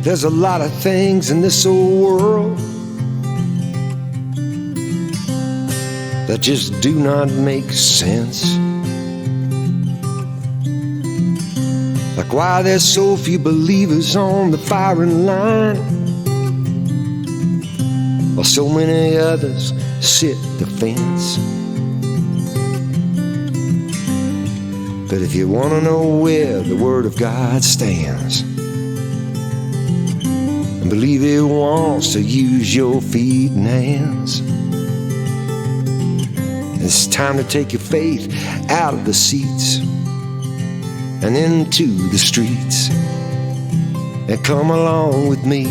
There's a lot of things in this old world that just do not make sense. Like why there's so few believers on the firing line, while so many others sit the fence. But if you want to know where the Word of God stands, and believe it wants to use your feet and hands, it's time to take your faith out of the seats and into the streets, and come along with me.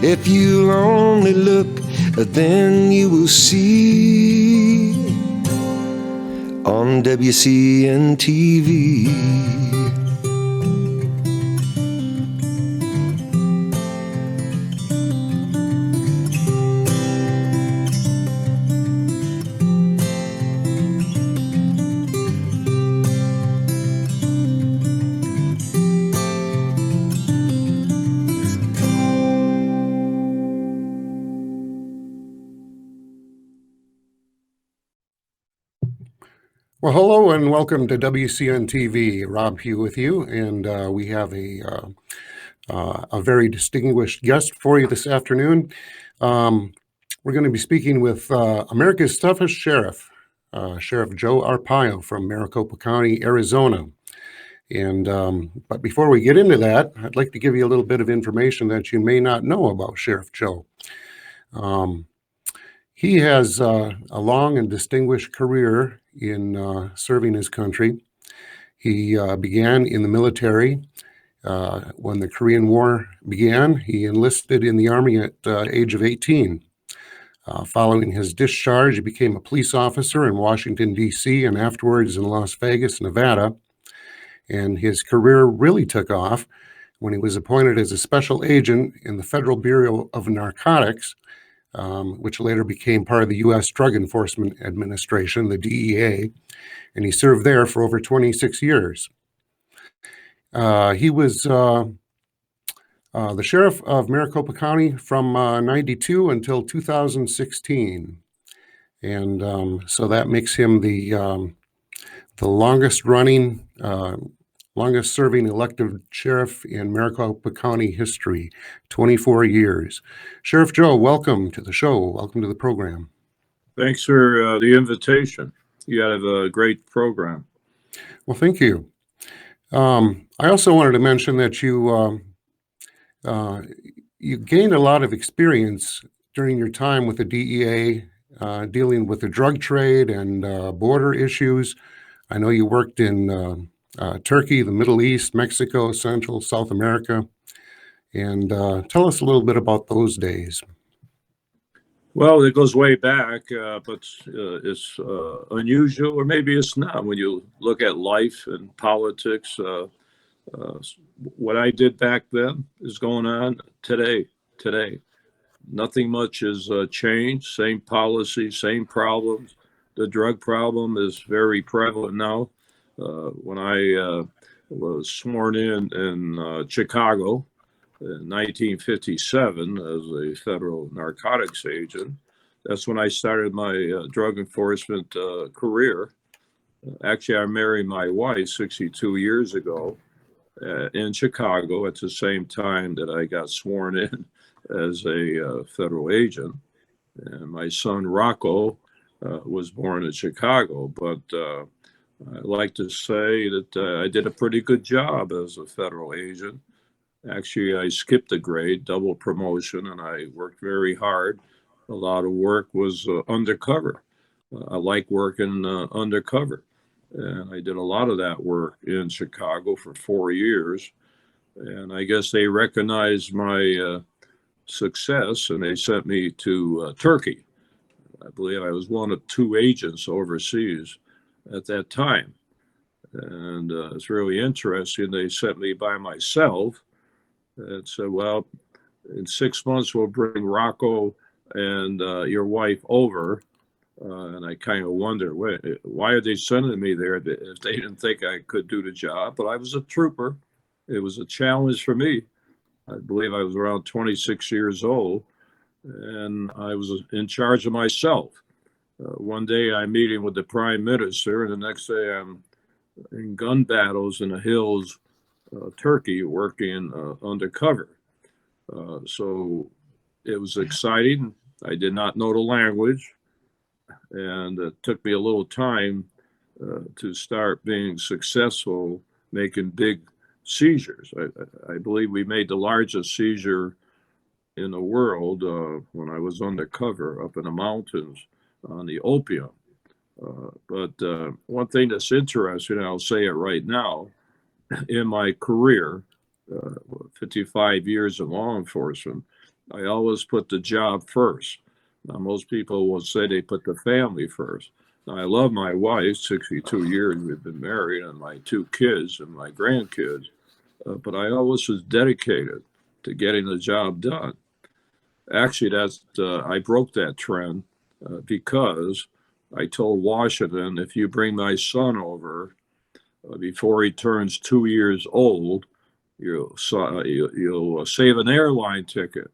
If you only look, then you will see on WCNTV. Well, hello and welcome to WCNTV. Rob Pue with you, and we have a very distinguished guest for you this afternoon. We're going to be speaking with America's toughest sheriff, Sheriff Joe Arpaio from Maricopa County, Arizona. And but before we get into that, I'd like to give you a little bit of information that you may not know about Sheriff Joe. He has a long and distinguished career in serving his country. He began in the military. When the Korean War began, he enlisted in the Army at the age of 18. Following his discharge, he became a police officer in Washington, D.C., and afterwards in Las Vegas, Nevada. And his career really took off when he was appointed as a special agent in the Federal Bureau of Narcotics, which later became part of the U.S. Drug Enforcement Administration, the DEA, and he served there for over 26 years. He was the sheriff of Maricopa County from 92 until 2016, and so that makes him the longest-running, longest-serving elected sheriff in Maricopa County history, 24 years. Sheriff Joe, welcome to the show. Welcome to the program. Thanks for the invitation. You have a great program. Well, thank you. I also wanted to mention that you gained a lot of experience during your time with the DEA, dealing with the drug trade and border issues. I know you worked in Turkey, the Middle East, Mexico, Central, South America. And tell us a little bit about those days. Well, it goes way back, but it's unusual, or maybe it's not, when you look at life and politics. What I did back then is going on today. Nothing much has changed. Same policy, same problems. The drug problem is very prevalent now. When I was sworn in Chicago in 1957 as a federal narcotics agent, that's when I started my drug enforcement career. Actually, I married my wife 62 years ago in Chicago at the same time that I got sworn in as a federal agent. And my son Rocco was born in Chicago, but I'd like to say that I did a pretty good job as a federal agent. Actually, I skipped a grade, double promotion, and I worked very hard. A lot of work was undercover. I like working undercover. And I did a lot of that work in Chicago for 4 years. And I guess they recognized my success, and they sent me to Turkey. I believe I was one of 2 agents overseas at that time. And it's really interesting. They sent me by myself and said, well, in 6 months, we'll bring Rocco and your wife over. And I kind of wonder, why are they sending me there if they didn't think I could do the job? But I was a trooper, it was a challenge for me. I believe I was around 26 years old, and I was in charge of myself. One day I'm meeting with the prime minister, and the next day I'm in gun battles in the hills, Turkey, working undercover. So it was exciting. I did not know the language, and it took me a little time to start being successful, making big seizures. I believe we made the largest seizure in the world when I was undercover up in the mountains on the opium. But one thing that's interesting, and I'll say it right now, in my career, 55 years in law enforcement, I always put the job first. Now, most people will say they put the family first. Now, I love my wife, 62 years we've been married, and my two kids and my grandkids, but I always was dedicated to getting the job done. Actually, I broke that trend because I told Washington, if you bring my son over before he turns 2 years old, you'll save an airline ticket.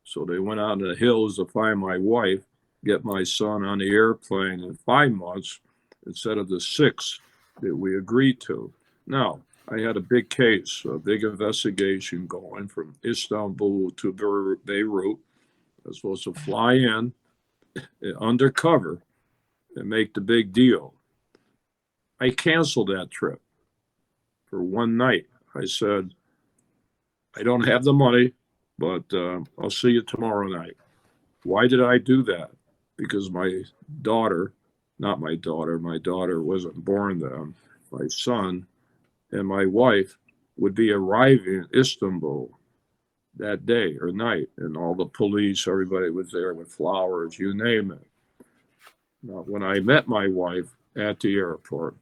So they went out in the hills to find my wife, get my son on the airplane in 5 months instead of the 6 that we agreed to. Now, I had a big case, a big investigation going from Istanbul to Beirut. I was supposed to fly in undercover and make the big deal. I canceled that trip for one night. I said, I don't have the money, but I'll see you tomorrow night. Why did I do that? Because my daughter wasn't born then, my son and my wife would be arriving in Istanbul that day or night, and all the police, everybody was there with flowers, you name it. Now, when I met my wife at the airport,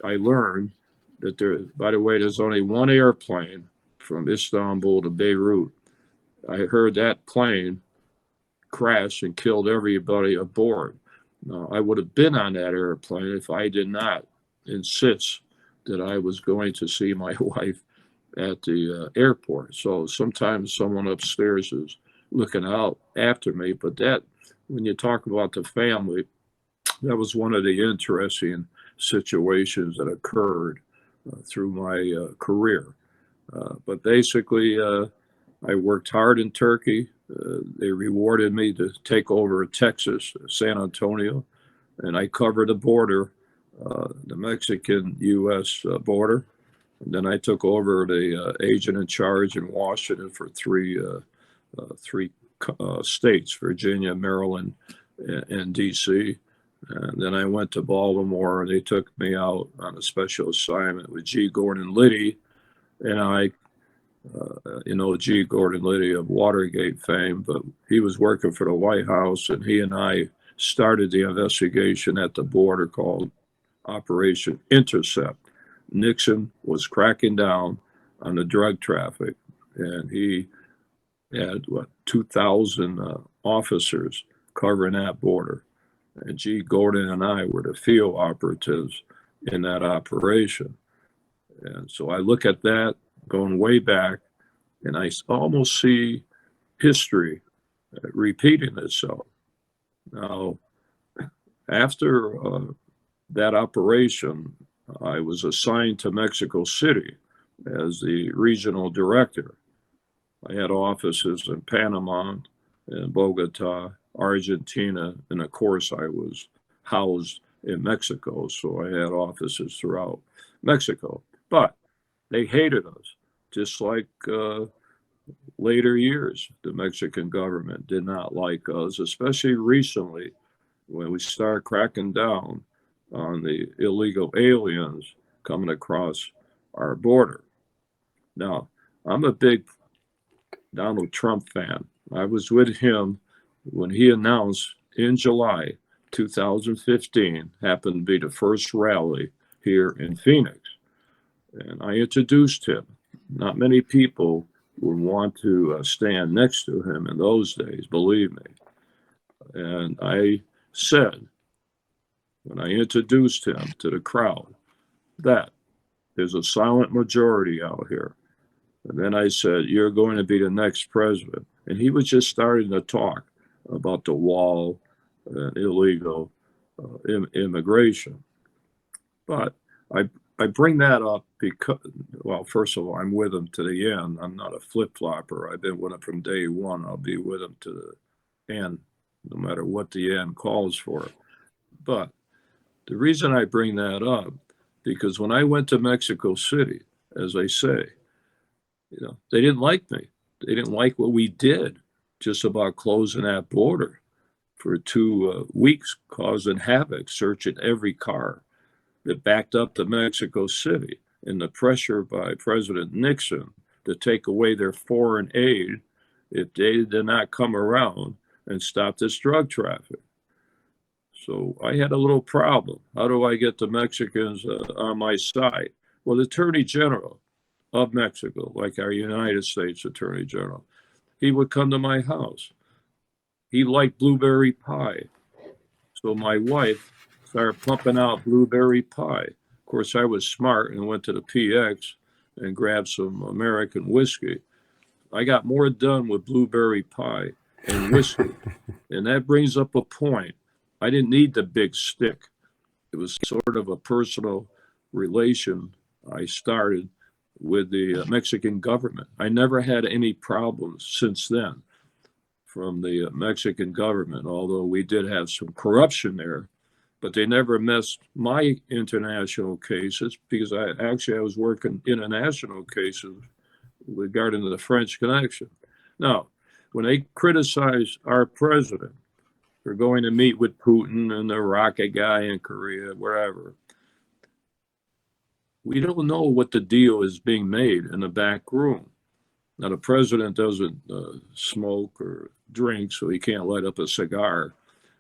I learned that there's only one airplane from Istanbul to Beirut. I heard that plane crash and killed everybody aboard. Now, I would have been on that airplane if I did not insist that I was going to see my wife at the airport. So sometimes someone upstairs is looking out after me, but that, when you talk about the family, that was one of the interesting situations that occurred through my career. But basically, I worked hard in Turkey. They rewarded me to take over Texas, San Antonio, and I covered the border, the Mexican-U.S. border. And then I took over the agent in charge in Washington for three states, Virginia, Maryland, and D.C. And then I went to Baltimore, and they took me out on a special assignment with G. Gordon Liddy. And I, G. Gordon Liddy of Watergate fame, but he was working for the White House, and he and I started the investigation at the border called Operation Intercept. Nixon was cracking down on the drug traffic, and he had 2,000 officers covering that border. And G. Gordon and I were the field operatives in that operation. And so I look at that going way back, and I almost see history repeating itself. Now, after that operation, I was assigned to Mexico City as the regional director. I had offices in Panama and Bogota, Argentina, and of course I was housed in Mexico, so I had offices throughout Mexico. But they hated us, just like later years. The Mexican government did not like us, especially recently when we started cracking down on the illegal aliens coming across our border. Now, I'm a big Donald Trump fan. I was with him when he announced in July 2015, happened to be the first rally here in Phoenix. And I introduced him. Not many people would want to stand next to him in those days, believe me. And I said, when I introduced him to the crowd, that there's a silent majority out here And then I said, "You're going to be the next president." And he was just starting to talk about the wall and illegal immigration. But I bring that up because, well, first of all, I'm with him to the end. I'm not a flip-flopper. I've been with him from day one. I'll be with him to the end, no matter what the end calls for. But the reason I bring that up, because when I went to Mexico City, as I say, they didn't like me. They didn't like what we did just about closing that border for 2 weeks, causing havoc, searching every car that backed up to Mexico City, and the pressure by President Nixon to take away their foreign aid if they did not come around and stop this drug traffic. So I had a little problem. How do I get the Mexicans on my side? Well, the Attorney General of Mexico, like our United States Attorney General, he would come to my house. He liked blueberry pie. So my wife started pumping out blueberry pie. Of course, I was smart and went to the PX and grabbed some American whiskey. I got more done with blueberry pie and whiskey. And that brings up a point. I didn't need the big stick. It was sort of a personal relation I started with the Mexican government. I never had any problems since then from the Mexican government, although we did have some corruption there, but they never messed my international cases because I was working international cases regarding the French connection. Now, when they criticize our president for going to meet with Putin and the rocket guy in Korea, wherever, we don't know what the deal is being made in the back room. Now, the president doesn't smoke or drink, so he can't light up a cigar,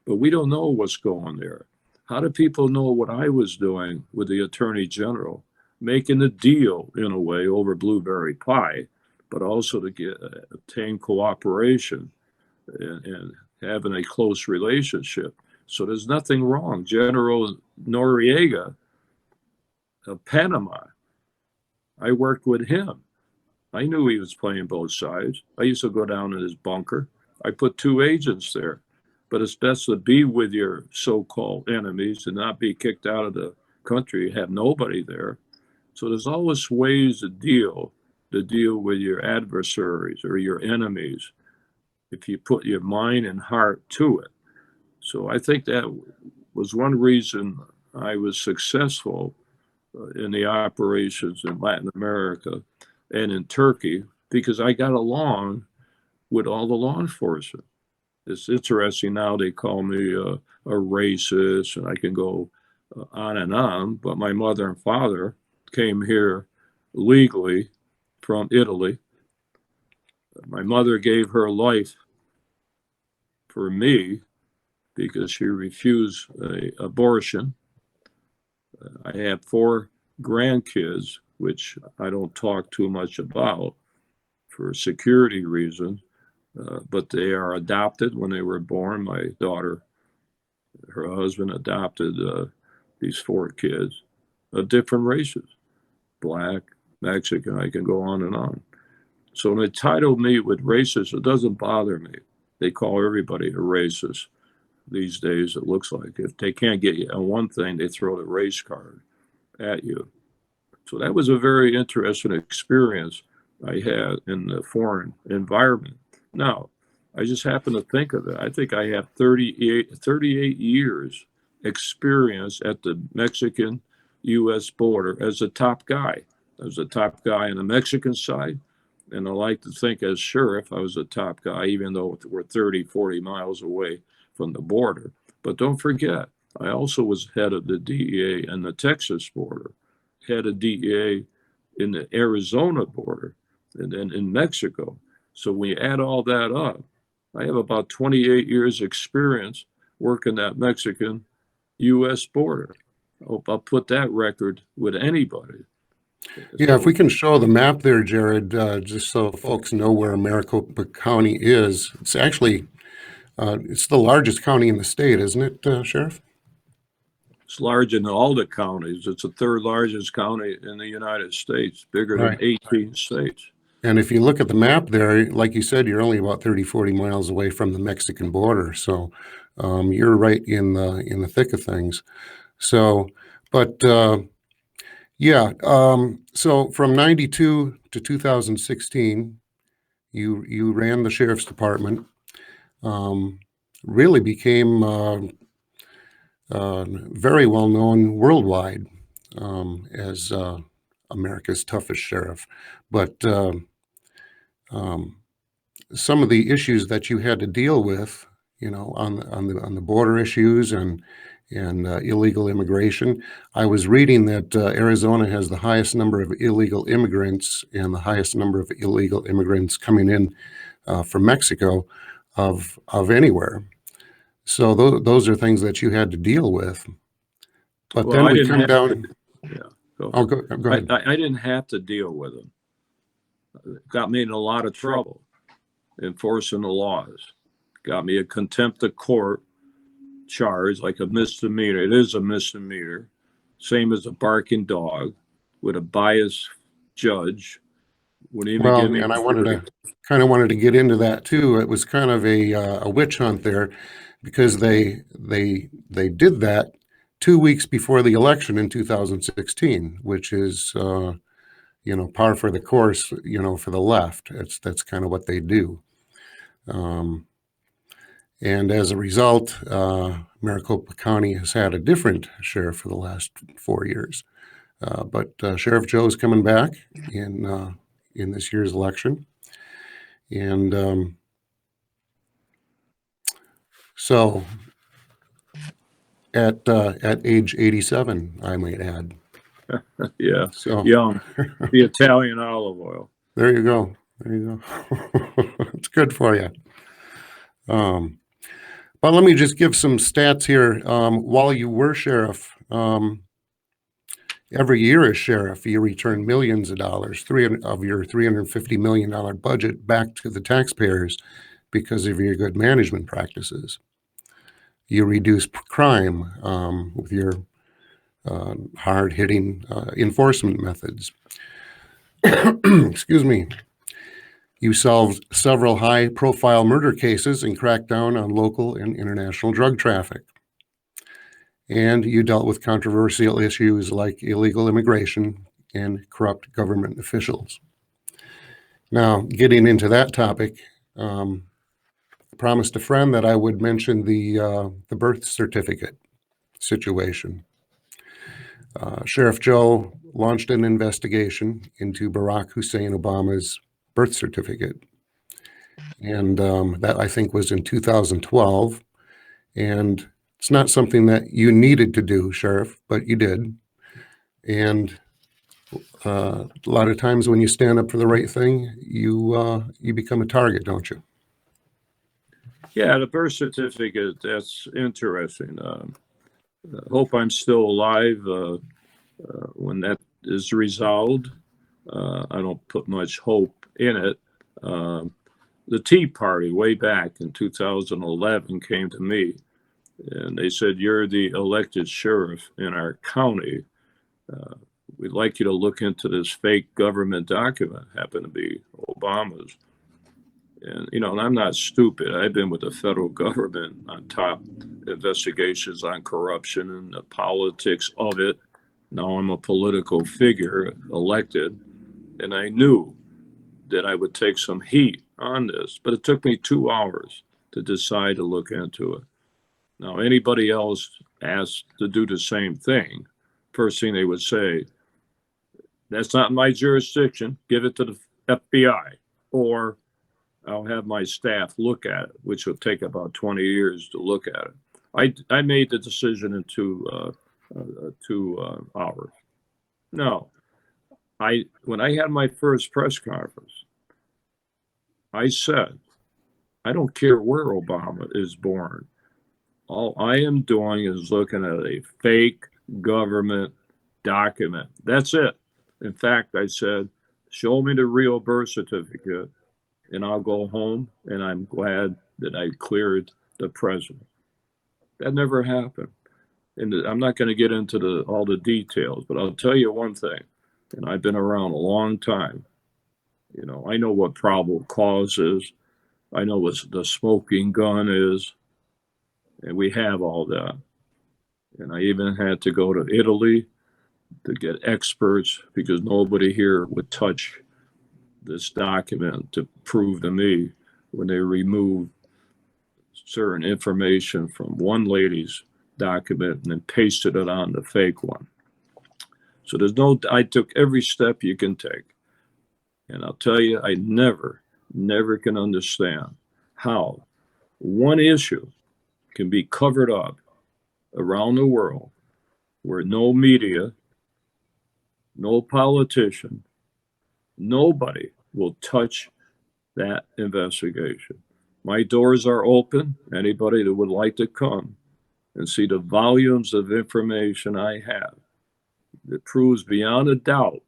but we don't know what's going there. How do people know what I was doing with the Attorney General, making a deal in a way over blueberry pie, but also to obtain cooperation and having a close relationship? So there's nothing wrong. General Noriega of Panama, I worked with him. I knew he was playing both sides. I used to go down in his bunker. I put 2 agents there. But it's best to be with your so-called enemies and not be kicked out of the country, have nobody there. So there's always ways to deal with your adversaries or your enemies if you put your mind and heart to it. So I think that was one reason I was successful in the operations in Latin America and in Turkey, because I got along with all the law enforcement. It's interesting now they call me a racist, and I can go on and on, but my mother and father came here legally from Italy. My mother gave her life for me because she refused an abortion. I have 4 grandkids, which I don't talk too much about for security reasons, but they are adopted when they were born. My daughter, her husband adopted these 4 kids of different races, Black, Mexican, I can go on and on. So when they title me with racist, it doesn't bother me. They call everybody a racist these days, it looks like. If they can't get you on one thing, they throw the race card at you. So that was a very interesting experience I had in the foreign environment. Now, I just happen to think of it. I think I have 38 years experience at the Mexican-U.S. border as a top guy. I was a top guy on the Mexican side, and I like to think as sheriff, I was a top guy, even though we're 30, 40 miles away from the border. But don't forget, I also was head of the DEA and the Texas border, head of DEA in the Arizona border, and then in Mexico. So when you add all that up, I have about 28 years experience working that Mexican-U.S. border. I hope I'll put that record with anybody. Yeah, if we can show the map there, Jared, just so folks know where Maricopa County is. It's actually, it's the largest county in the state, isn't it, Sheriff? It's larger than all the counties. It's the 3rd largest county in the United States, bigger than 18 states. And if you look at the map there, like you said, you're only about 30, 40 miles away from the Mexican border. So you're right in the thick of things. So, but yeah, so from 92 to 2016, you ran the sheriff's department, really became very well known worldwide as America's toughest sheriff. But some of the issues that you had to deal with, on the border issues and illegal immigration. I was reading that Arizona has the highest number of illegal immigrants and the highest number of illegal immigrants coming in from Mexico of anywhere. So those are things that you had to deal with. But Well, then we come down. Yeah, go. Oh, go ahead. I didn't have to deal with them. It got me in a lot of trouble enforcing the laws. Got me a contempt of court charge, like a misdemeanor. It is a misdemeanor, same as a barking dog, with a biased judge. Wouldn't even Well, give me. and I wanted to get into that too. It was kind of a witch hunt there, because they did that 2 weeks before the election in 2016, which is par for the course, for the left. That's kind of what they do. And as a result, Maricopa County has had a different sheriff for the last 4 years. But Sheriff Joe is coming back in this year's election. And so at age 87, I might add. Yeah, So young, the Italian olive oil. there you go. It's good for you. But let me just give some stats here. While you were sheriff, every year as sheriff, you return millions of dollars, of your $350 million budget back to the taxpayers because of your good management practices. You reduce crime with your hard-hitting enforcement methods. Excuse me. You solved several high-profile murder cases and cracked down on local and international drug traffic. And you dealt with controversial issues like illegal immigration and corrupt government officials. Now, getting into that topic, I promised a friend that I would mention the birth certificate situation. Sheriff Joe launched an investigation into Barack Hussein Obama's birth certificate. And that, I think, was in 2012. And it's not something that you needed to do, Sheriff, but you did. And a lot of times when you stand up for the right thing, you become a target, don't you? Yeah, the birth certificate, that's interesting. Hope I'm still alive when that is resolved. I don't put much hope in it. The Tea Party way back in 2011 came to me and they said, "You're the elected sheriff in our county. We'd like you to look into this fake government document," happened to be Obama's. And, and I'm not stupid. I've been with the federal government on top investigations on corruption and the politics of it. Now I'm a political figure elected, and I knew that I would take some heat on this, but it took me 2 hours to decide to look into it. Now, anybody else asked to do the same thing, first thing they would say, "That's not my jurisdiction, give it to the FBI," or "I'll have my staff look at it," which will take about 20 years to look at it. I made the decision in 2 hours. No, when I had my first press conference, I said, I don't care where Obama is born. All I am doing is looking at a fake government document. That's it. In fact, I said, show me the real birth certificate and I'll go home, and I'm glad that I cleared the president. That never happened. And I'm not going to get into all the details, but I'll tell you one thing, and I've been around a long time. You know, I know what probable cause is. I know what the smoking gun is, and we have all that. And I even had to go to Italy to get experts because nobody here would touch this document to prove to me when they removed certain information from one lady's document and then pasted it on the fake one. So I took every step you can take. And I'll tell you, I never can understand how one issue can be covered up around the world where no media, no politician, nobody will touch that investigation. My doors are open. Anybody that would like to come and see the volumes of information I have that proves beyond a doubt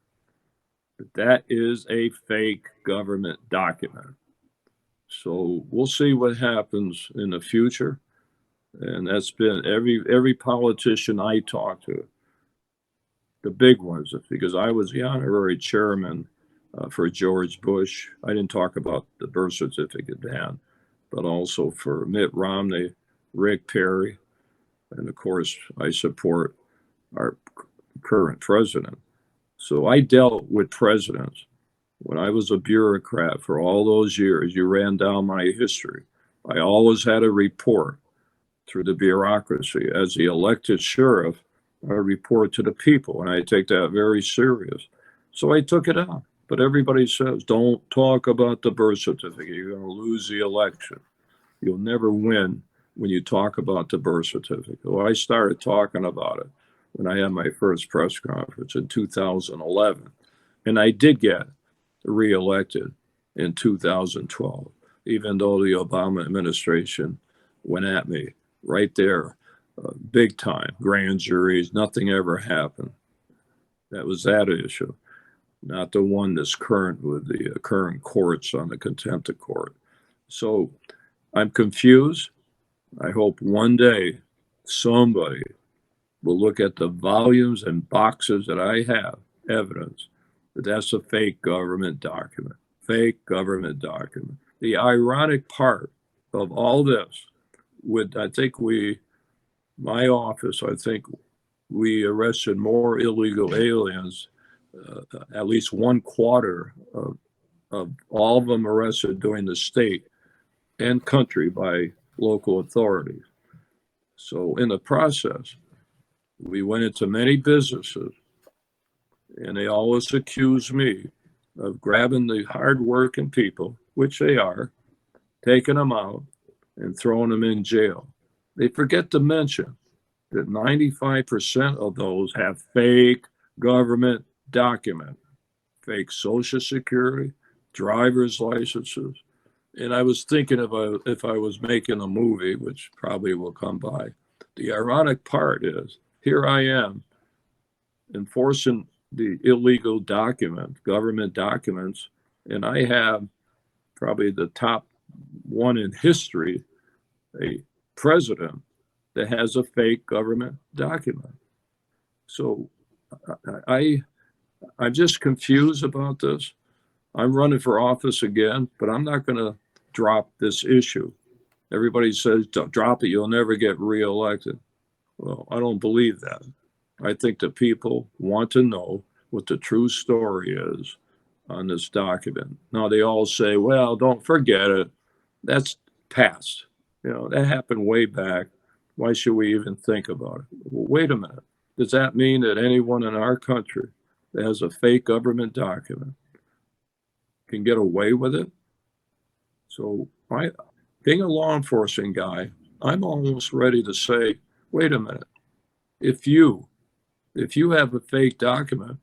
that that is a fake government document. So we'll see what happens in the future. And that's been every politician I talk to, the big ones, because I was the honorary chairman for George Bush. I didn't talk about the birth certificate then, but also for Mitt Romney, Rick Perry, and of course, I support our current president. So I dealt with presidents. When I was a bureaucrat for all those years, you ran down my history. I always had a report through the bureaucracy. As the elected sheriff, I report to the people, and I take that very serious. So I took it on. But everybody says, don't talk about the birth certificate. You're going to lose the election. You'll never win when you talk about the birth certificate. Well, I started talking about it when I had my first press conference in 2011. And I did get reelected in 2012, even though the Obama administration went at me right there, big time, grand juries, nothing ever happened. That was that issue, not the one that's current with the current courts on the contempt of court. So I'm confused. I hope one day somebody will look at the volumes and boxes that I have, evidence that that's a fake government document. Fake government document. The ironic part of all this, my office, I think we arrested more illegal aliens, at least 1/4 of all of them arrested during the state and country by local authorities. So in the process, we went into many businesses, and they always accuse me of grabbing the hardworking people, which they are, taking them out and throwing them in jail. They forget to mention that 95% of those have fake government documents, fake Social Security, driver's licenses. And I was thinking if I was making a movie, which probably will come by, the ironic part is here I am enforcing the illegal government documents, and I have probably the top one in history, a president that has a fake government document. So I'm just confused about this. I'm running for office again, but I'm not going to drop this issue. Everybody says, drop it, you'll never get reelected. Well, I don't believe that. I think the people want to know what the true story is on this document. Now they all say, well, don't forget it. That's past. You know, that happened way back. Why should we even think about it? Well, wait a minute. Does that mean that anyone in our country that has a fake government document can get away with it? So being a law enforcement guy, I'm almost ready to say, wait a minute. If you have a fake document,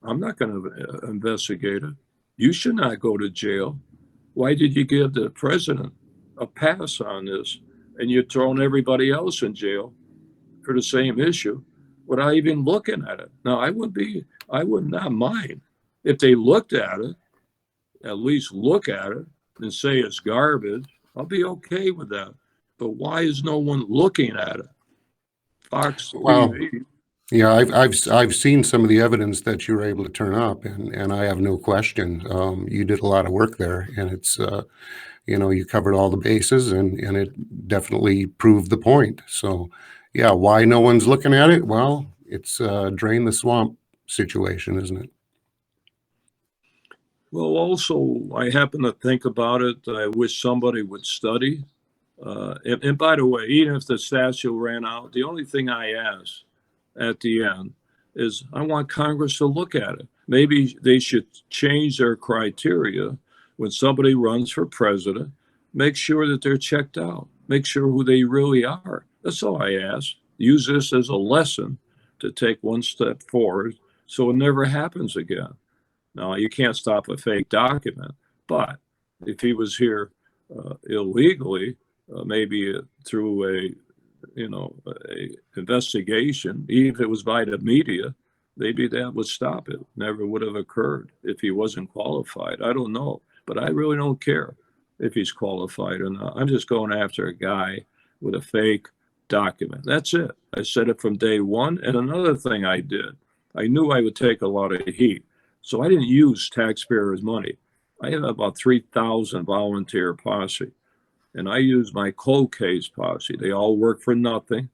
I'm not going to investigate it. You should not go to jail. Why did you give the president a pass on this, and you're throwing everybody else in jail for the same issue without even looking at it? Now, I would not mind if they looked at it, at least look at it and say it's garbage. I'll be okay with that. But why is no one looking at it? Fox Well, TV. Yeah, I've seen some of the evidence that you were able to turn up, and I have no question, you did a lot of work there, and it's, you covered all the bases, and it definitely proved the point. So, yeah, why no one's looking at it? Well, it's a drain the swamp situation, isn't it? Well, also, I happen to think about it. I wish somebody would study. And by the way, even if the statute ran out, the only thing I ask at the end is I want Congress to look at it. Maybe they should change their criteria when somebody runs for president. Make sure that they're checked out. Make sure who they really are. That's all I ask. Use this as a lesson to take one step forward so it never happens again. Now, you can't stop a fake document, but if he was here illegally, maybe through a investigation, even if it was by the media, maybe that would stop it. Never would have occurred if he wasn't qualified. I don't know, but I really don't care if he's qualified or not. I'm just going after a guy with a fake document. That's it. I said it from day one. And another thing I did, I knew I would take a lot of heat. So I didn't use taxpayers' money. I had about 3,000 volunteer posse, and I used my cold case posse. They all worked for nothing.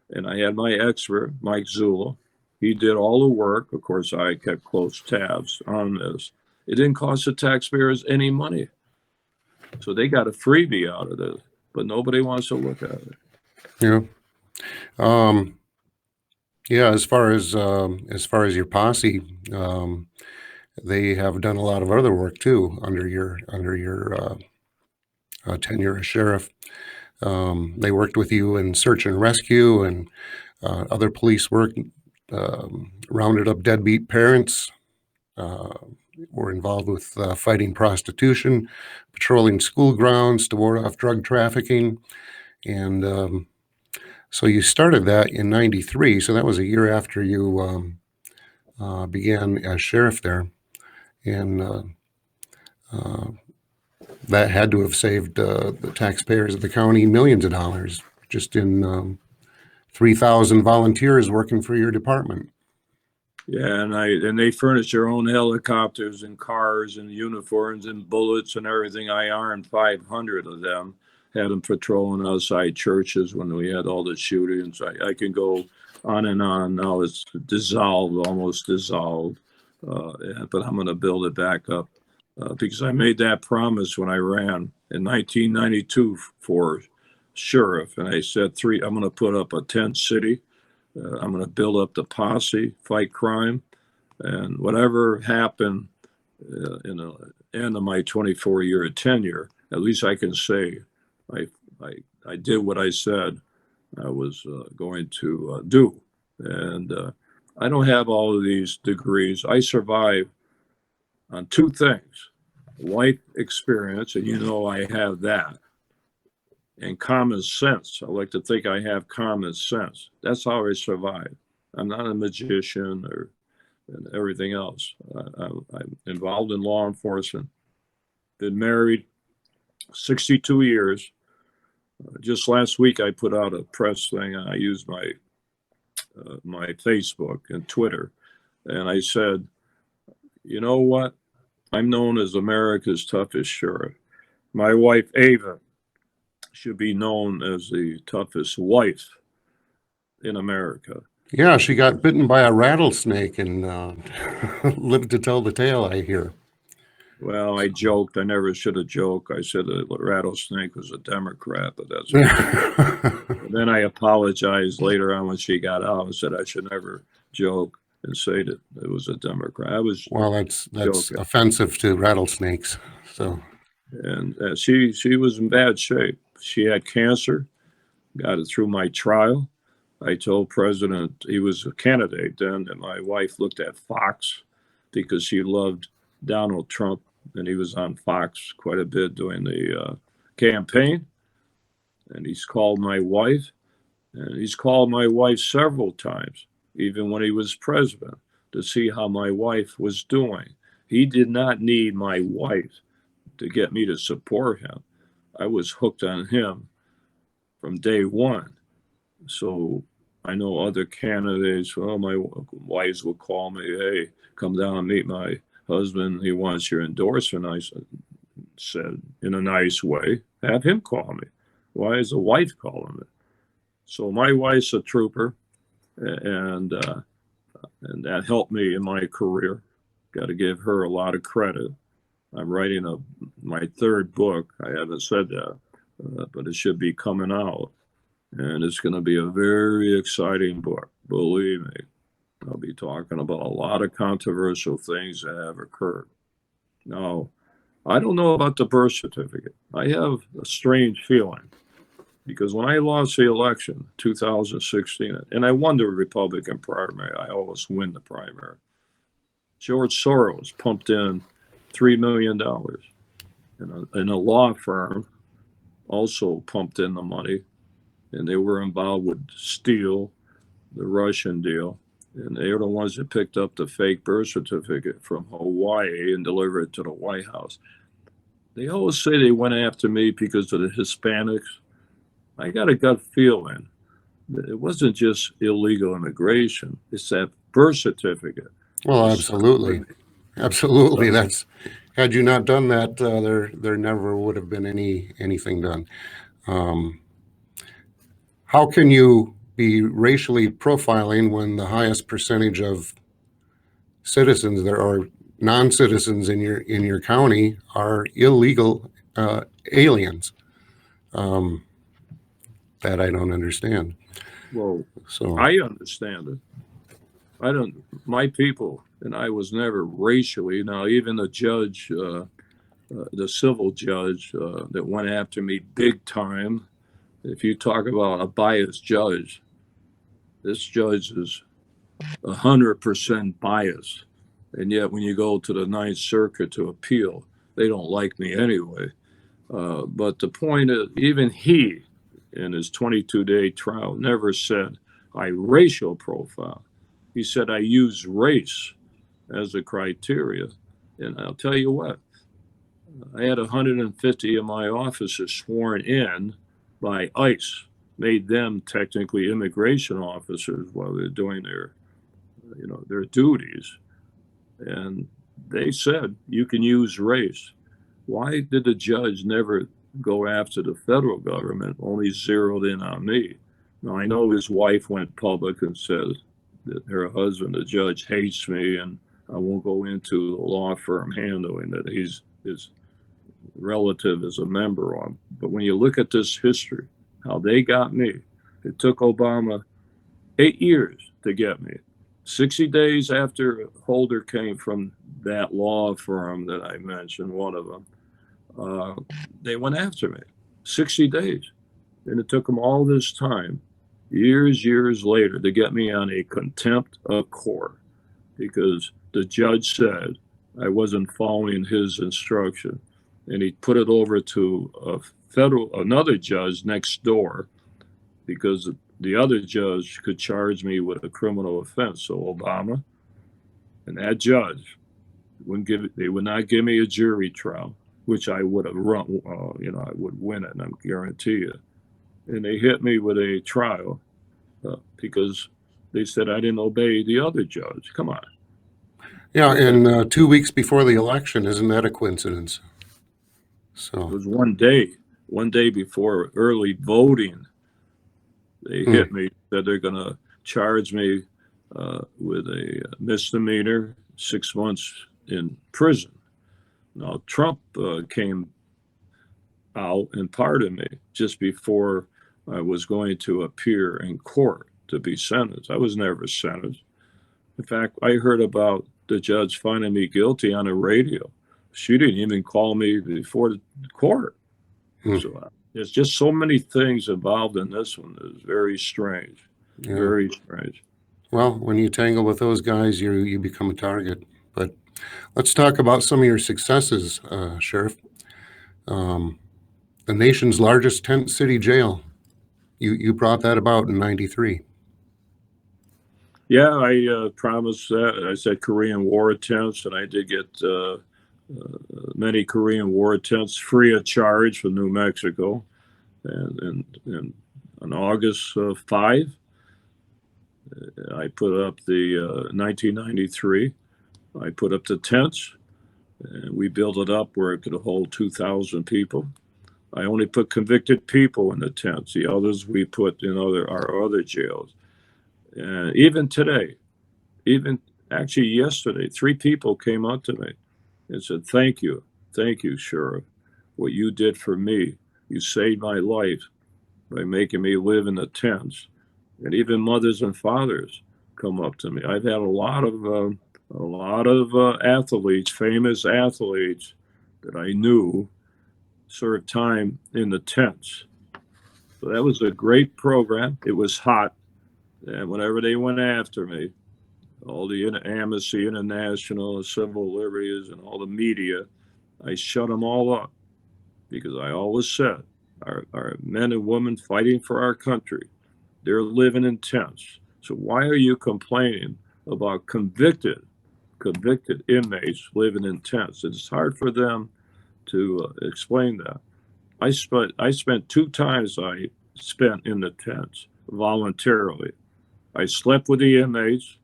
And I had my expert, Mike Zula. He did all the work. Of course, I kept close tabs on this. It didn't cost the taxpayers any money. So they got a freebie out of this, but nobody wants to look at it. Yeah. Um, yeah, as far as your posse, they have done a lot of other work too under your tenure as sheriff. They worked with you in search and rescue and other police work, rounded up deadbeat parents, were involved with fighting prostitution, patrolling school grounds to ward off drug trafficking. And so you started that in 93. So that was a year after you began as sheriff there. And that had to have saved the taxpayers of the county millions of dollars just in 3,000 volunteers working for your department. Yeah, and they furnished their own helicopters and cars and uniforms and bullets and everything. I armed 500 of them, had them patrolling outside churches when we had all the shootings. I can go on and on. Now it's dissolved, almost dissolved, but I'm going to build it back up because I made that promise when I ran in 1992 for sheriff, and I said I'm going to put up a tent city. I'm going to build up the posse, fight crime, and whatever happened in the end of my 24-year tenure, at least I can say I did what I said I was going to do. And I don't have all of these degrees. I survive on two things: life experience, and I have that, and common sense. I like to think I have common sense. That's how I survive. I'm not a magician or and everything else. I'm involved in law enforcement. Been married 62 years. Just last week, I put out a press thing. I used my Facebook and Twitter, and I said, you know what? I'm known as America's toughest sheriff. My wife, Ava, should be known as the toughest wife in America. Yeah, she got bitten by a rattlesnake and lived to tell the tale, I hear. Well, I joked. I never should have joked. I said a rattlesnake was a Democrat, but that's okay. And then I apologized later on when she got out and said I should never joke and say that it was a Democrat. I was that's offensive to rattlesnakes. So, and she was in bad shape. She had cancer. Got it through my trial. I told President, he was a candidate then, that my wife looked at Fox because she loved Donald Trump, and he was on Fox quite a bit during the campaign. And he's called my wife, and he's called my wife several times, even when he was president, to see how my wife was doing. He did not need my wife to get me to support him. I was hooked on him from day one. So I know other candidates, well, my wives will call me, hey, come down and meet my husband. He wants your endorsement. I said, in a nice way, have him call me. Why is the wife calling me? So my wife's a trooper, and that helped me in my career. Got to give her a lot of credit. I'm writing my third book. I haven't said that, but it should be coming out. And it's going to be a very exciting book, believe me. I'll be talking about a lot of controversial things that have occurred. Now, I don't know about the birth certificate. I have a strange feeling because when I lost the election, 2016, and I won the Republican primary, I always win the primary. George Soros pumped in $3 million, and a law firm also pumped in the money. And they were involved with Steele, the Russian deal. And they were the ones that picked up the fake birth certificate from Hawaii and delivered it to the White House. They always say they went after me because of the Hispanics. I got a gut feeling that it wasn't just illegal immigration. It's that birth certificate. Well, absolutely. Absolutely. That's, had you not done that, there never would have been anything done. How can you be racially profiling when the highest percentage of citizens there are non-citizens in your county are illegal aliens? That I don't understand. Well, so I understand it. My people, and I was never racially. Now, even the judge, the civil judge that went after me big time, if you talk about a biased judge, this judge is 100% biased. And yet when you go to the Ninth Circuit to appeal, they don't like me anyway. But the point is, even he, in his 22-day trial, never said I racial profile. He said I use race as a criteria. And I'll tell you what, I had 150 of my officers sworn in by ICE, made them technically immigration officers while they're doing their duties. And they said you can use race. Why did the judge never go after the federal government, only zeroed in on me? Now, I know his wife went public and said that her husband, the judge, hates me, and I won't go into the law firm handling that his relative is a member of. But when you look at this history, how they got me, it took Obama 8 years to get me. 60 days after Holder came from that law firm that I mentioned, one of them, they went after me. 60 days. And it took them all this time, years later, to get me on a contempt of court because the judge said I wasn't following his instruction. And he put it over to another judge next door because the other judge could charge me with a criminal offense. So Obama and that judge they would not give me a jury trial, which I would have run, I would win it, and I guarantee you. And they hit me with a trial because they said I didn't obey the other judge. Come on. Yeah, and 2 weeks before the election, isn't that a coincidence? So it was one day before early voting. They hit me, said they're going to charge me with a misdemeanor, 6 months in prison. Now, Trump came out and pardoned me just before I was going to appear in court to be sentenced. I was never sentenced. In fact, I heard about the judge finding me guilty on the radio. She didn't even call me before the court. So there's just so many things involved in this one. It's very strange. Yeah. Very strange. Well, when you tangle with those guys, you become a target. But let's talk about some of your successes, Sheriff. The nation's largest tent city jail. You brought that about in '93. Yeah, I promised that. I said Korean War tents, and I did get many Korean War tents free of charge from New Mexico. And on August 5, I put up the 1993. I put up the tents, and we built it up where it could hold 2,000 people. I only put convicted people in the tents. The others we put in our other jails. And even today, even actually yesterday, 3 people came up to me and said, thank you, Sheriff. What you did for me, you saved my life by making me live in the tents." And even mothers and fathers come up to me. I've had a lot of athletes, famous athletes that I knew served time in the tents. So that was a great program. It was hot. And whenever they went after me, all the Amnesty International, Civil Liberties, and all the media, I shut them all up, because I always said, our men and women fighting for our country, they're living in tents. So why are you complaining about convicted inmates living in tents? It's hard for them to explain that. I spent 2 times I spent in the tents voluntarily. I slept with the inmates,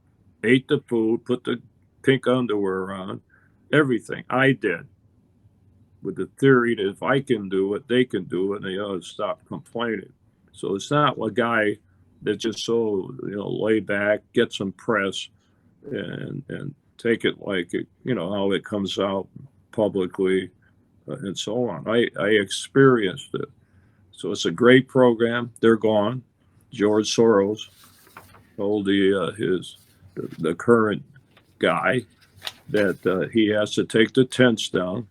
ate the food, put the pink underwear on, everything I did, with the theory that if I can do it, they can do it, and they ought to stop complaining. So it's not a guy that just so, lay back, get some press, and take it like it, how it comes out publicly, and so on. I experienced it. So it's a great program. They're gone. George Soros told the current guy that he has to take the tents down.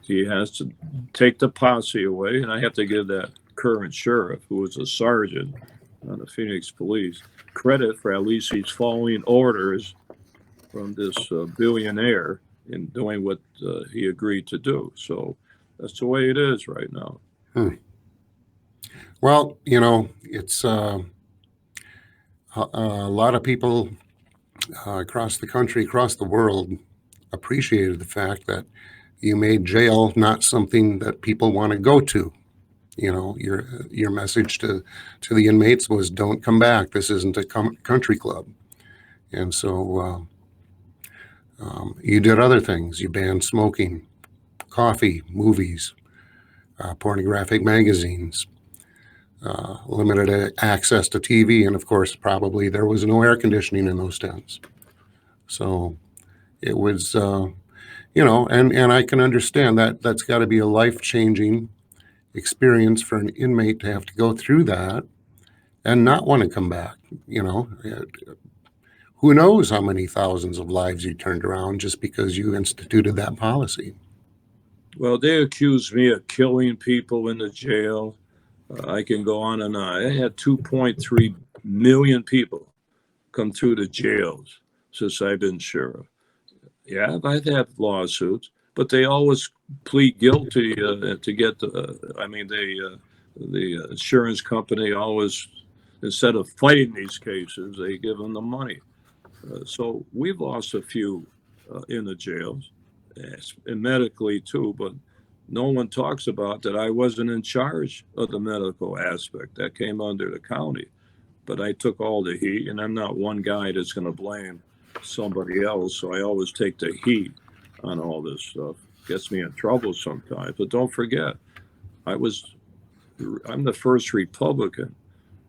He has to take the posse away, and I have to give that current sheriff, who was a sergeant on the Phoenix Police, credit for at least he's following orders from this billionaire in doing what he agreed to do. So that's the way it is right now. Well, it's a lot of people across the country, across the world, appreciated the fact that you made jail not something that people want to go to. Your message to the inmates was, don't come back. This isn't a country club. And so you did other things. You banned smoking, coffee, movies, pornographic magazines, limited access to TV. And of course, probably there was no air conditioning in those tents. So it was, and I can understand that that's got to be a life-changing experience for an inmate to have to go through that and not want to come back. Who knows how many thousands of lives you turned around just because you instituted that policy. Well, they accused me of killing people in the jail. I can go on and on. I had 2.3 million people come through the jails since I've been sheriff. Yeah, I've had lawsuits, but they always plead guilty to get the insurance company always, instead of fighting these cases, they give them the money. So we've lost a few in the jails, and medically too, but no one talks about that. I wasn't in charge of the medical aspect. That came under the county, but I took all the heat, and I'm not one guy that's going to blame somebody else. So I always take the heat on all this stuff. Gets me in trouble sometimes, but don't forget, I'm the first Republican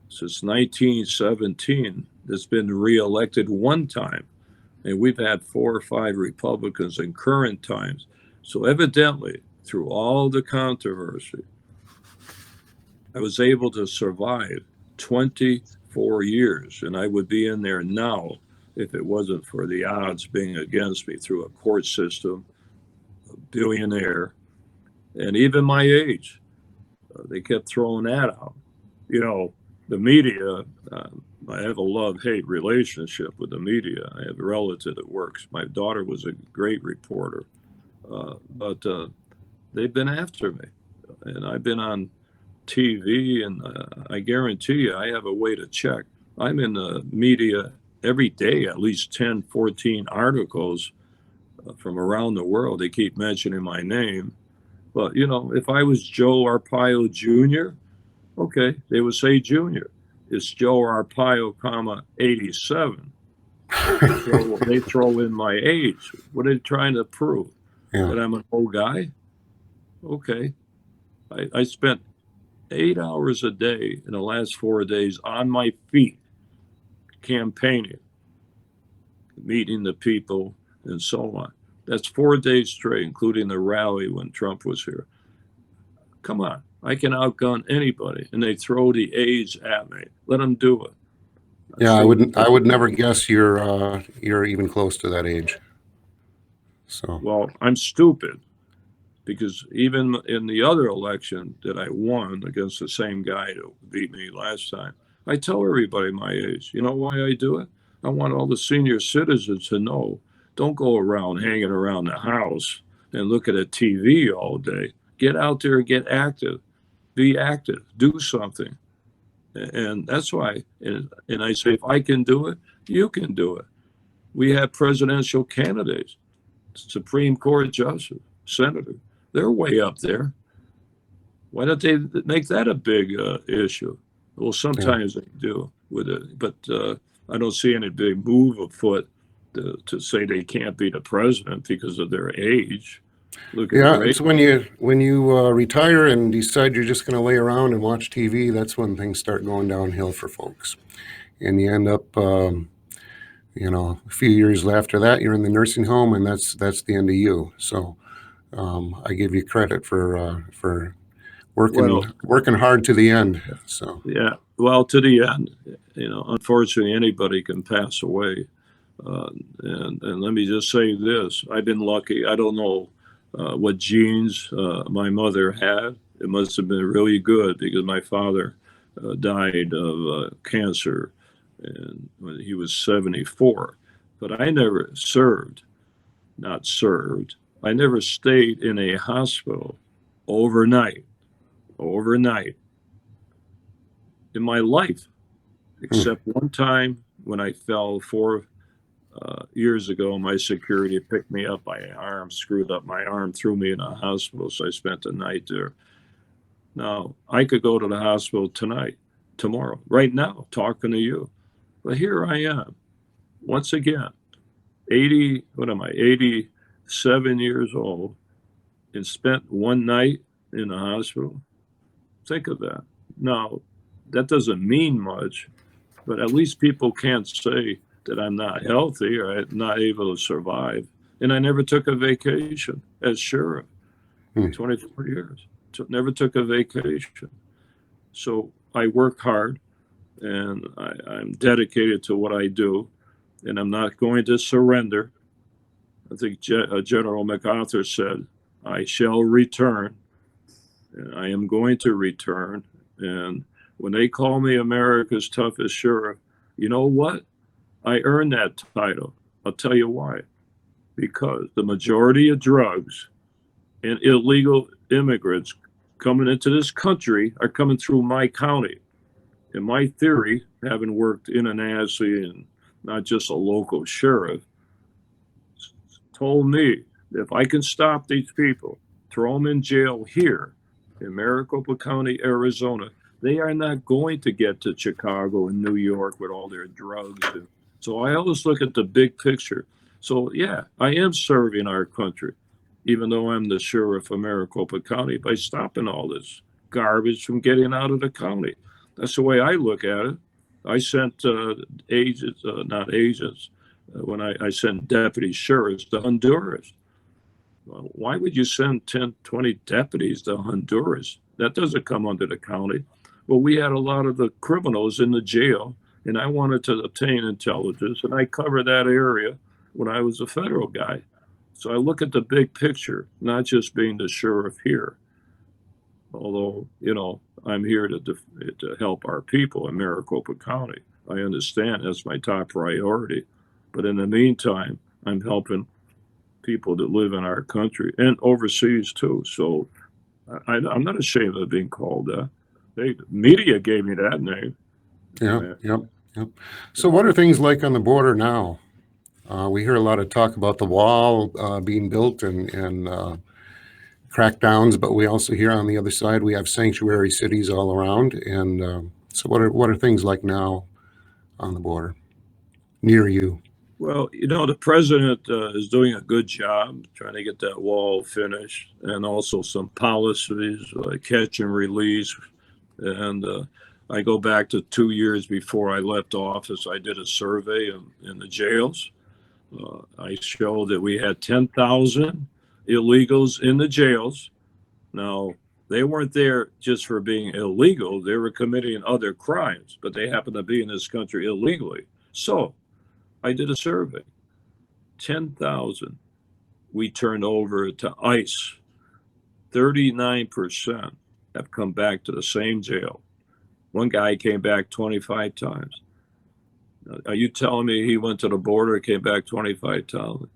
since 1917 that's been reelected one time. And we've had 4 or 5 Republicans in current times. So evidently, through all the controversy, I was able to survive 24 years. And I would be in there now if it wasn't for the odds being against me through a court system, a billionaire, and even my age. They kept throwing that out. The media, I have a love-hate relationship with the media. I have a relative that works. My daughter was a great reporter, but they've been after me. And I've been on TV, and I guarantee you, I have a way to check. I'm in the media every day, at least 10, 14 articles from around the world. They keep mentioning my name. But, if I was Joe Arpaio Jr., okay, they would say Junior. it's Joe Arpaio, 87. They throw in my age. What are they trying to prove? Yeah. That I'm an old guy? Okay. I spent 8 hours a day in the last 4 days on my feet campaigning, meeting the people, and so on. That's 4 days straight, including the rally when Trump was here. Come on, I can outgun anybody, and they throw the age at me. Let them do it. Yeah, I would never guess you're even close to that age. So Well, I'm stupid because even in the other election that I won against the same guy who beat me last time, I tell everybody my age. You know why I do it? I want all the senior citizens to know, don't go around hanging around the house and look at a TV all day. Get out there and get active. Be active. Do something. And that's why, and I say, if I can do it, you can do it. We have presidential candidates, Supreme Court justice, senator. They're way up there. Why don't they make that a big issue? Well, sometimes they do with it, but I don't see any big move afoot to say they can't be the president because of their age. Look at it's when you retire and decide you're just going to lay around and watch TV. That's when things start going downhill for folks, and you end up, a few years after that, you're in the nursing home, and that's the end of you. So I give you credit for working hard to the end. So yeah, well, to the end, unfortunately, anybody can pass away. And let me just say this: I've been lucky. I don't know what genes my mother had. It must have been really good because my father died of cancer when he was 74. But I never I never stayed in a hospital overnight in my life, except one time when I fell 4 years ago. My security picked me up. My arm screwed up my arm, threw me in a hospital, so I spent the night there. Now, I could go to the hospital tonight, tomorrow, right now, talking to you. But here I am, once again, 87 years old, and spent one night in the hospital. Think of that. Now, that doesn't mean much, but at least people can't say that I'm not healthy or I'm not able to survive. And I never took a vacation as sheriff. 24 years. Never took a vacation. So I work hard, and I'm dedicated to what I do, and I'm not going to surrender. I think General MacArthur said, I shall return, and I am going to return. And when they call me America's toughest sheriff, you know what? I earned that title. I'll tell you why. Because the majority of drugs and illegal immigrants coming into this country are coming through my county. And my theory, having worked internationally and not just a local sheriff, told me that if I can stop these people, throw them in jail here in Maricopa County, Arizona, they are not going to get to Chicago and New York with all their drugs. So I always look at the big picture. So yeah, I am serving our country, even though I'm the sheriff of Maricopa County, by stopping all this garbage from getting out of the county. That's the way I look at it. I sent agents, not agents, when I sent deputy sheriffs to Honduras. Well, why would you send 10, 20 deputies to Honduras? That doesn't come under the county. Well, we had a lot of the criminals in the jail, and I wanted to obtain intelligence, and I covered that area when I was a federal guy. So I look at the big picture, not just being the sheriff here. Although, I'm here to help our people in Maricopa County. I understand that's my top priority. But in the meantime, I'm helping people that live in our country and overseas too. So I'm not ashamed of being called that. The media gave me that name. Yep. So what are things like on the border now? We hear a lot of talk about the wall being built and crackdowns, but we also hear on the other side we have sanctuary cities all around. And So what are things like now on the border near you? Well, the president is doing a good job trying to get that wall finished, and also some policies like catch and release. And I go back to 2 years before I left office. I did a survey in the jails. I showed that we had 10,000 illegals in the jails. Now, they weren't there just for being illegal. They were committing other crimes, but they happened to be in this country illegally. So I did a survey. 10,000 we turned over to ICE. 39% have come back to the same jail. One guy came back 25 times. Are you telling me he went to the border and came back 25 times?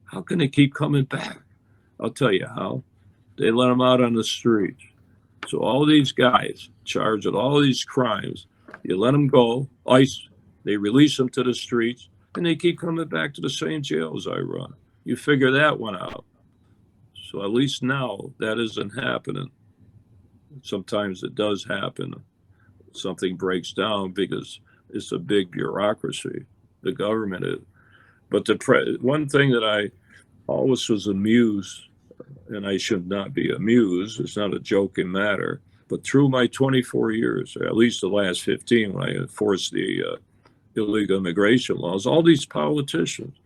How can they keep coming back? I'll tell you how. They let them out on the streets. So all these guys charged with all these crimes, you let them go, ICE, they release them to the streets, and they keep coming back to the same jails I run. You figure that one out. So at least now that isn't happening. Sometimes it does happen. Something breaks down because it's a big bureaucracy. The government is. But one thing that I always was amused, and I should not be amused, it's not a joking matter, but through my 24 years, or at least the last 15, when I enforced the illegal immigration laws, all these politicians,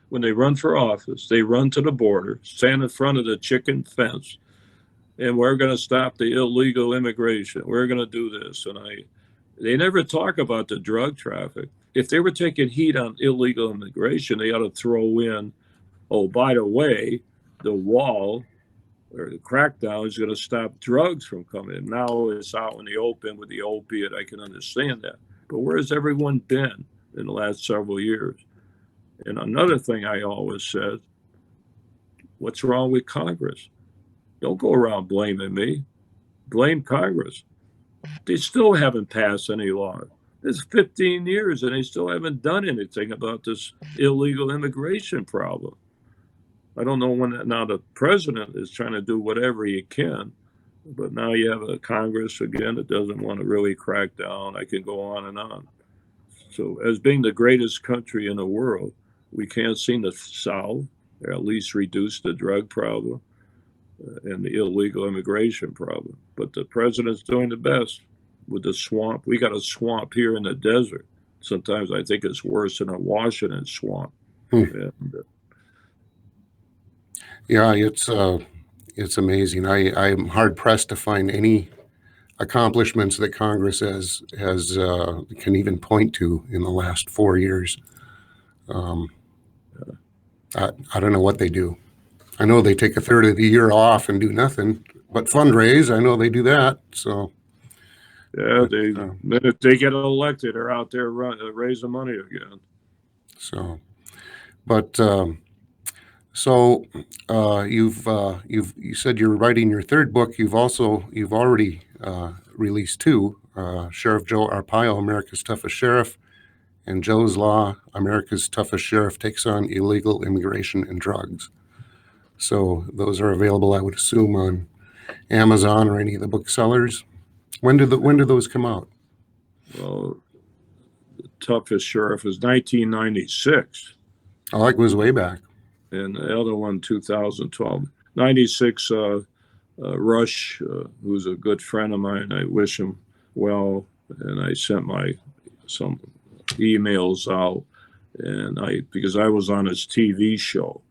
when they run for office, they run to the border, stand in front of the chicken fence, and we're going to stop the illegal immigration. We're going to do this. And they never talk about the drug traffic. If they were taking heat on illegal immigration, they ought to throw in, oh, by the way, the wall or the crackdown is going to stop drugs from coming in. Now it's out in the open with the opiate. I can understand that. But where has everyone been in the last several years? And another thing I always said, what's wrong with Congress? Don't go around blaming me. Blame Congress. They still haven't passed any law. It's 15 years and they still haven't done anything about this illegal immigration problem. I don't know when now the president is trying to do whatever he can, but now you have a Congress again that doesn't want to really crack down. I can go on and on. So as being the greatest country in the world, we can't seem to solve or at least reduce the drug problem and the illegal immigration problem. But the president's doing the best with the swamp. We got a swamp here in the desert. Sometimes I think it's worse than a Washington swamp. And, yeah, it's amazing. I'm hard pressed to find any accomplishments that Congress has can even point to in the last 4 years. I don't know what they do. I know they take a third of the year off and do nothing but fundraise. I know they do that. So yeah, if they get elected, they're out there raising money again. So, but so you said you're writing your third book. You've already released two. Sheriff Joe Arpaio, America's Toughest Sheriff, and Joe's Law, America's Toughest Sheriff Takes on Illegal Immigration and Drugs. So those are available, I would assume, on Amazon or any of the booksellers. When did those come out? Well, the Toughest Sheriff was 1996. Oh, it goes way back. And the other one, 2012. 96, Rush, who's a good friend of mine, I wish him well, and I sent some emails out, and because I was on his TV show.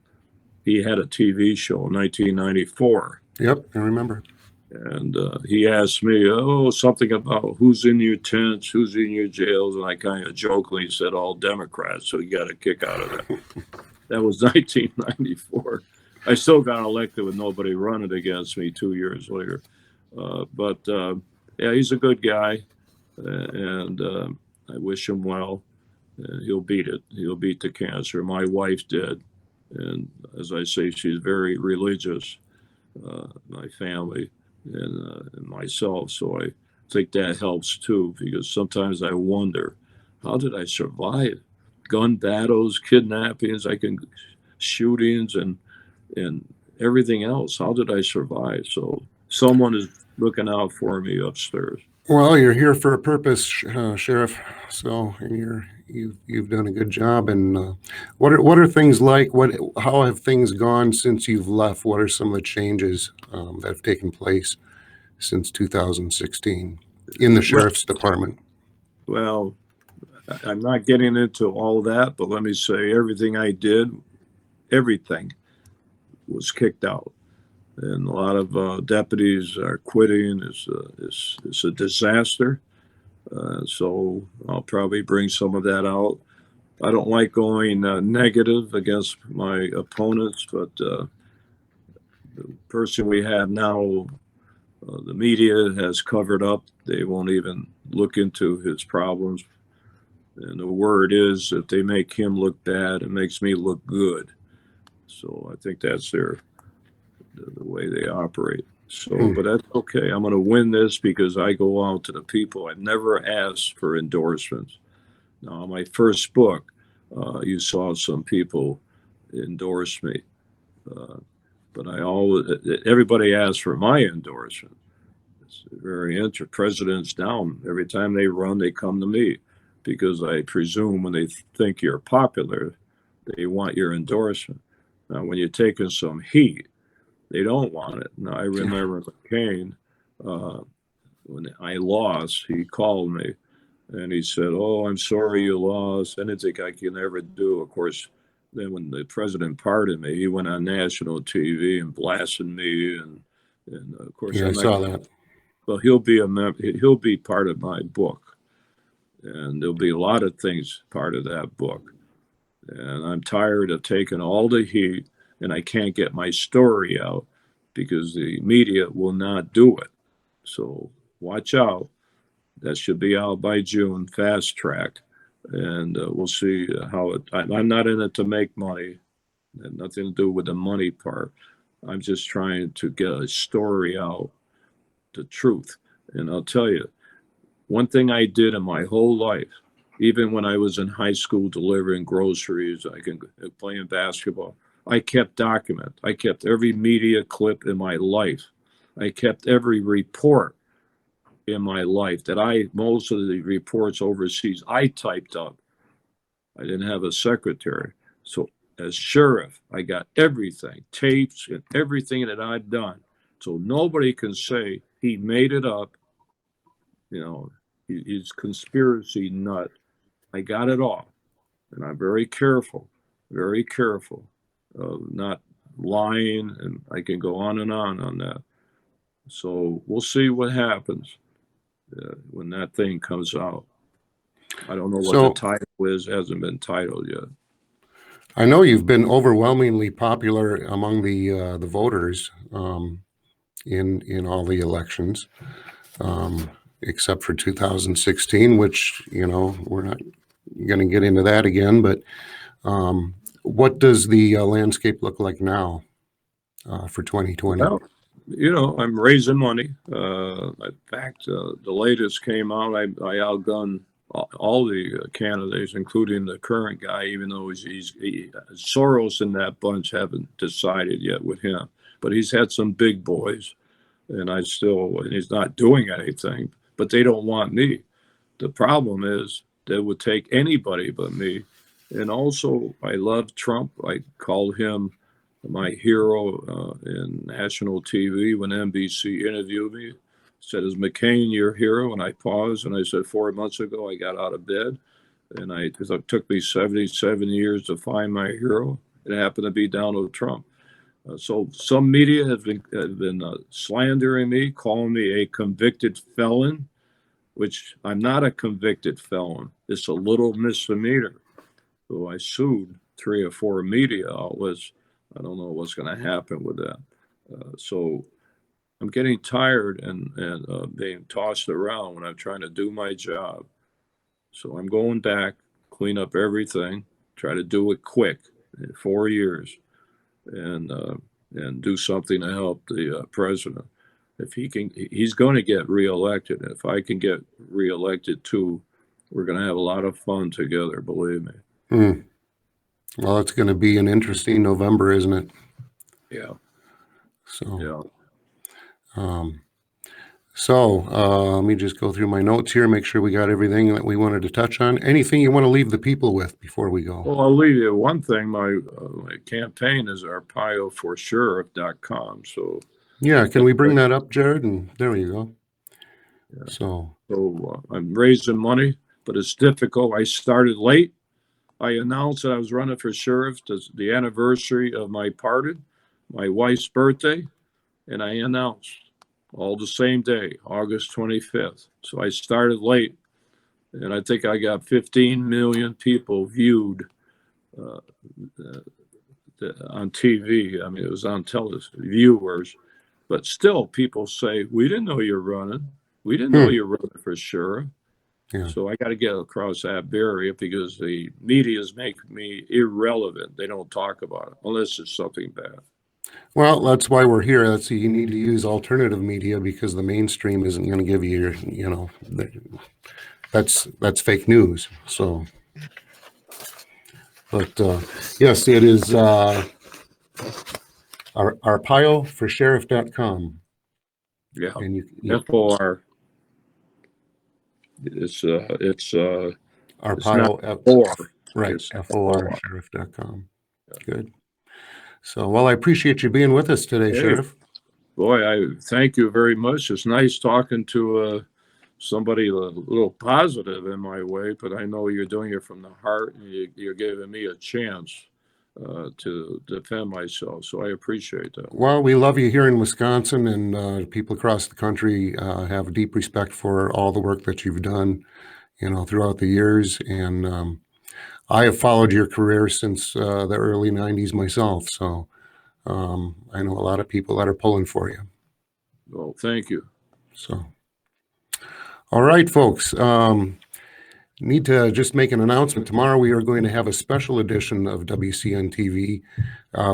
He had a TV show in 1994. Yep, I remember. And he asked me, something about who's in your tents, who's in your jails, and I kind of jokingly said all Democrats, so he got a kick out of that. That was 1994. I still got elected with nobody running against me 2 years later. But yeah, he's a good guy, and I wish him well. He'll beat it. He'll beat the cancer. My wife did. And as I say, she's very religious, my family and myself. So I think that helps too, because sometimes I wonder, how did I survive? Gun battles, kidnappings, shootings and everything else. How did I survive? So someone is looking out for me upstairs. Well, you're here for a purpose, Sheriff. So you've done a good job. And what are things like? How have things gone since you've left? What are some of the changes that have taken place since 2016 in the Well, sheriff's department? well, I'm not getting into all that, but let me say everything I did, everything was kicked out. And a lot of deputies are quitting. It's a disaster. So I'll probably bring some of that out. I don't like going negative against my opponents, but the person we have now, the media has covered up. They won't even look into his problems. And the word is, if they make him look bad, it makes me look good. So I think that's the way they operate. So, Hmm. but that's okay. I'm going to win this because I go out to the people. I've never asked for endorsements. Now, my first book, you saw some people endorse me, uh, but I always everybody asks for my endorsement. It's very interesting. Presidents down every time they run, they come to me because I presume when they think you're popular, they want your endorsement. Now, when you're taking some heat, they don't want it. Now, I remember McCain, uh, when I lost, he called me and he said, "Oh, I'm sorry you lost. Anything I can ever do." Of course, then when the president pardoned me, he went on national TV and blasted me. And of course, Yeah, I I'm not. saw that. Well, he'll be he'll be part of my book, and there'll be a lot of things part of that book. And I'm tired of taking all the heat, and I can't get my story out because the media will not do it. So watch out. That should be out by June, fast track, and we'll see how it. I'm not in it to make money. It had nothing to do with the money part. I'm just trying to get a story out, the truth. And I'll tell you, one thing I did in my whole life, even when I was in high school delivering groceries, I can playing basketball. I kept document. I kept every media clip in my life. I kept every report in my life that most of the reports overseas I typed up. I didn't have a secretary. So as sheriff, I got everything, tapes and everything that I've done. So nobody can say he made it up. You know, he's conspiracy nut. I got it all. And I'm very careful of not lying. And I can go on that. So we'll see what happens when that thing comes out. I don't know what the So title is, hasn't been titled yet. I know you've been overwhelmingly popular among the voters in all the elections, except for 2016, which we're not going to get into that again. But what does the landscape look like now for 2020? Well, I'm raising money. In fact, the latest came out. I outgunned all the candidates, including the current guy, even though Soros and that bunch haven't decided yet with him. But he's had some big boys, and he's not doing anything, but they don't want me. The problem is they would take anybody but me. And also, I love Trump. I called him my hero in national TV when NBC interviewed me. Said, "Is McCain your hero?" And I paused and I said, 4 months ago, I got out of bed. And because it took me 77 years to find my hero. It happened to be Donald Trump. So some media have been slandering me, calling me a convicted felon, which I'm not a convicted felon. It's a little misdemeanor. So I sued 3 or 4 media outlets. I don't know what's going to happen with that. So I'm getting tired and being tossed around when I'm trying to do my job. So I'm going back, clean up everything, try to do it quick in 4 years, and do something to help the president. If he can, he's going to get reelected. If I can get reelected too, we're going to have a lot of fun together. Believe me. Hmm. Well, it's going to be an interesting November, isn't it? Yeah. So, Yeah. um, So let me just go through my notes here, make sure we got everything that we wanted to touch on. Anything you want to leave the people with before we go? Well, I'll leave you one thing. My campaign is arpaioforsheriff.com. So Yeah, can we bring that up, Jared? And there you go. Yeah. So I'm raising money, but it's difficult. I started late. I announced that I was running for sheriff. The anniversary of my pardon, my wife's birthday, and I announced all the same day, August 25th. So I started late, and I think I got 15 million people viewed on TV. I mean, it was on television, viewers. But still, people say, we didn't know you're running. We didn't know you're running for sheriff. yeah. So I got to get across that barrier because the media's make me irrelevant. They don't talk about it unless it's something bad. Well, that's why we're here. You need to use alternative media because the mainstream isn't going to give you that's fake news. So, but yes, it is arpaioforsheriff.com. Yeah, And you FOR. It's Arpaio, FOR. right? It's FORsheriff.com. Good. So, well, I appreciate you being with us today, Sheriff. Boy, I thank you very much. It's nice talking to somebody a little positive in my way, but I know you're doing it from the heart, and you're giving me a chance to defend myself. So I appreciate that. Well, we love you here in Wisconsin, and people across the country have deep respect for all the work that you've done, throughout the years. And I have followed your career since the early 90s myself. So I know a lot of people that are pulling for you. Well, thank you. So, all right, folks. Need to just make an announcement. Tomorrow we are going to have a special edition of WCNTV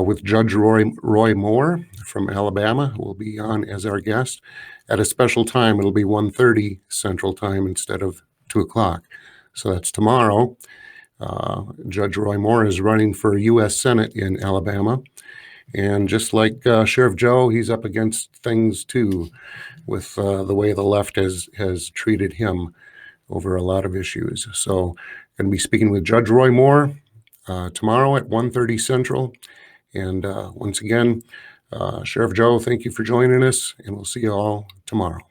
with Judge Roy Moore from Alabama, who will be on as our guest at a special time. It'll be 1:30 Central Time instead of 2 o'clock. So that's tomorrow. Judge Roy Moore is running for U.S. Senate in Alabama. And just like Sheriff Joe, he's up against things too with the way the left has treated him over a lot of issues. So going to be speaking with Judge Roy Moore tomorrow at 1:30 Central. And once again, Sheriff Joe, thank you for joining us, and we'll see you all tomorrow.